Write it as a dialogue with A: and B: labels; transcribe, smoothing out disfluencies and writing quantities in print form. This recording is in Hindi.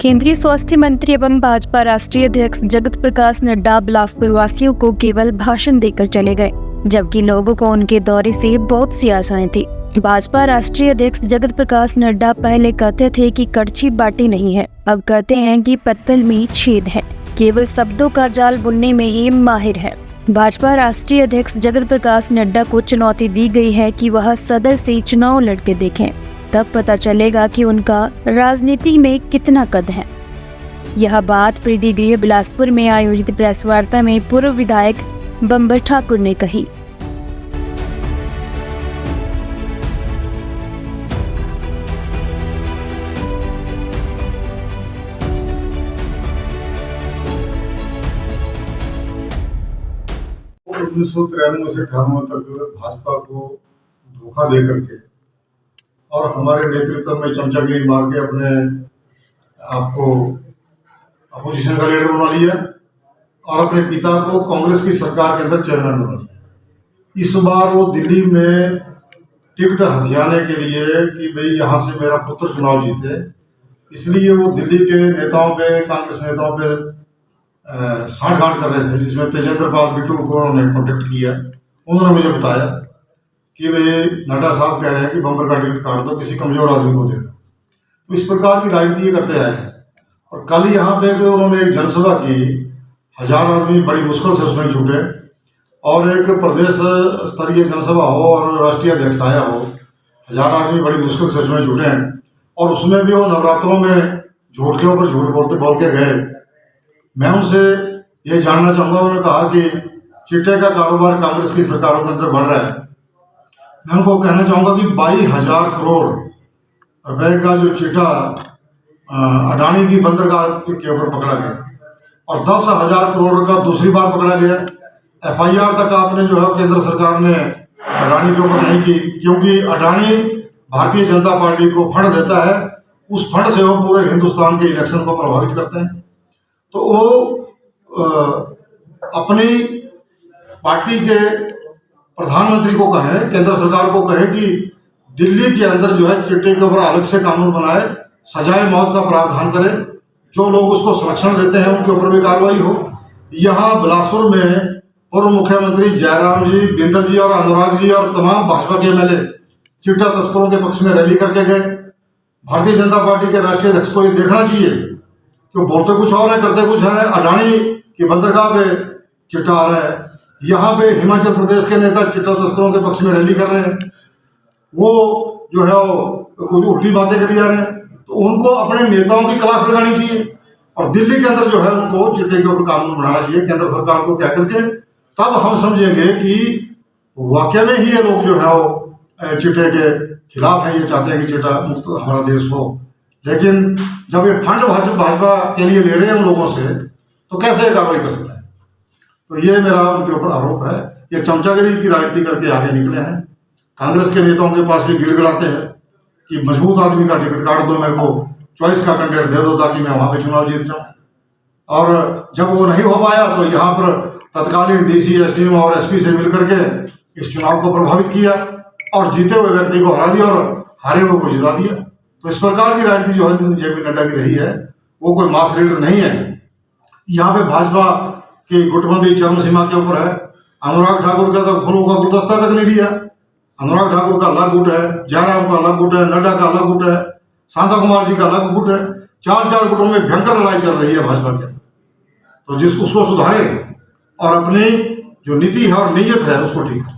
A: केंद्रीय स्वास्थ्य मंत्री एवं भाजपा राष्ट्रीय अध्यक्ष जगत प्रकाश नड्डा बिलासपुर वासियों को केवल भाषण देकर चले गए, जबकि लोगों को उनके दौरे से बहुत सी आशाएं थी। भाजपा राष्ट्रीय अध्यक्ष जगत प्रकाश नड्डा पहले कहते थे कि कड़छी बाटी नहीं है, अब कहते हैं कि पत्तल में छेद है। केवल शब्दों का जाल बुनने में ही माहिर है। भाजपा राष्ट्रीय अध्यक्ष जगत प्रकाश नड्डा को चुनौती दी गई है कि वह सदर से चुनाव लड़के देखें, तब पता चलेगा कि उनका राजनीति में कितना कद है। यह बात प्रीतिगृह बिलासपुर में आयोजित प्रेस वार्ता में पूर्व विधायक बंबर ठाकुर ने कही।
B: उन्नीस सौ 93 से 98 तक भाजपा को धोखा दे करके और हमारे नेतृत्व में चमचागिरी मार के अपने आपको अपोजिशन का लीडर बना लिया और अपने पिता को कांग्रेस की सरकार के अंदर चेयरमैन बना लिया। इस बार वो दिल्ली में टिकट हथियाने के लिए कि भाई यहाँ से मेरा पुत्र चुनाव जीते, इसलिए वो दिल्ली के नेताओं पे, कांग्रेस नेताओं पे सांठ-गांठ कर रहे थे, जिसमें तेजेंद्र पाल बिट्टू को उन्होंने कॉन्टेक्ट किया। उन्होंने मुझे बताया कि भाई नड्डा साहब कह रहे हैं कि बम्पर का टिकट काट दो, किसी कमजोर आदमी को दे दो। तो इस प्रकार की राजनीति करते आए हैं। और कल यहाँ पे उन्होंने एक जनसभा की, 1000 आदमी बड़ी मुश्किल से उसमें जुटे, और एक प्रदेश स्तरीय जनसभा हो और राष्ट्रीय अध्यक्ष आया हो, 1000 आदमी बड़ी मुश्किल से उसमें जुटे हैं। और उसमें भी वो नवरात्रों में झूठ के ऊपर झूठ बोल के गए। मैं उनसे ये जानना चाहूँगा, उन्होंने कहा कि चिट्टे का कारोबार कांग्रेस की सरकारों के अंदर बढ़ रहा है। मैं उनको कहना चाहूँगा कि 22,000 करोड़ रुपए का जो चिट्टा अडानी की बंदरगाह के ऊपर पकड़ा गया और 10,000 करोड़ का दूसरी बार पकड़ा गया। FIR तक आपने जो है केंद्र सरकार ने अडानी के ऊपर नहीं की, क्योंकि अडानी भारतीय जनता पार्टी को फंड देता है, उस फंड से वो पूरे हिंदुस्तान के इलेक्शन को प्रभावित करते हैं। तो वो अपनी पार्टी के प्रधानमंत्री को कहें, केंद्र सरकार को कहें कि दिल्ली के अंदर जो है चिट्टे के ऊपर अलग से कानून बनाए, सजाए मौत का प्रावधान करे, जो लोग उसको संरक्षण देते हैं उनके ऊपर भी कार्रवाई हो। यहाँ बिलासपुर में पूर्व मुख्यमंत्री जयराम जी, बिंदर जी और अनुराग जी और तमाम भाजपा के MLA चिट्टा तस्करों के पक्ष में रैली करके गए। भारतीय जनता पार्टी के राष्ट्रीय अध्यक्ष को ये देखना चाहिए कि बोलते कुछ और है, करते कुछ है। अडानी की बंदरगाह पे चिट्टा आ रहा है, यहाँ पे हिमाचल प्रदेश के नेता चिट्टा तस्करों के पक्ष में रैली कर रहे हैं, वो जो है कुछ उल्टी बातें करी जा रहे हैं। तो उनको अपने नेताओं की क्लास लगानी चाहिए और दिल्ली के अंदर जो है उनको चिट्टे के ऊपर कानून बनाना चाहिए केंद्र सरकार को कह करके। तब हम समझेंगे कि वाकई में ही ये लोग जो है वो चिट्टे के खिलाफ है, ये चाहते हैं कि चिट्टा मुक्त हमारा देश हो। लेकिन जब ये फंड भाजपा के लिए ले रहे हैं उन लोगों से, तो कैसे कार्रवाई कर सकते हैं? तो ये मेरा उनके ऊपर आरोप है। ये चमचागिरी की राजनीति करके आगे निकले हैं। कांग्रेस के नेताओं के पास भी गिड़गिड़ाते हैं कि मजबूत आदमी का टिकट काट दो, मेरे को चॉइस का कैंडिडेट दे दो ताकि मैं वहां पे चुनाव जीत जाऊं। और जब वो नहीं हो पाया तो यहाँ पर तत्कालीन DC, SDM और SP से मिलकर के इस चुनाव को प्रभावित किया और जीते हुए व्यक्ति को हरा दिया और हारे हुए को जिता दिया। तो इस प्रकार की राजनीति जो है JP नड्डा की रही है, वो कोई मास लीडर नहीं है। यहाँ पे भाजपा की गुटबंदी चरम सीमा के ऊपर है। अनुराग ठाकुर का तो फूलों का गुलदस्ता तक नहीं लिया। अनुराग ठाकुर का अलग गुट है, जयराम का अलग गुट है, नड्डा का अलग गुट है, शांता कुमार जी का अलग गुट है। 4 गुटों में भयंकर लड़ाई चल रही है भाजपा के अंदर। तो जिसको उसको सुधारे और अपनी जो नीति है और नीयत है उसको ठीक करे।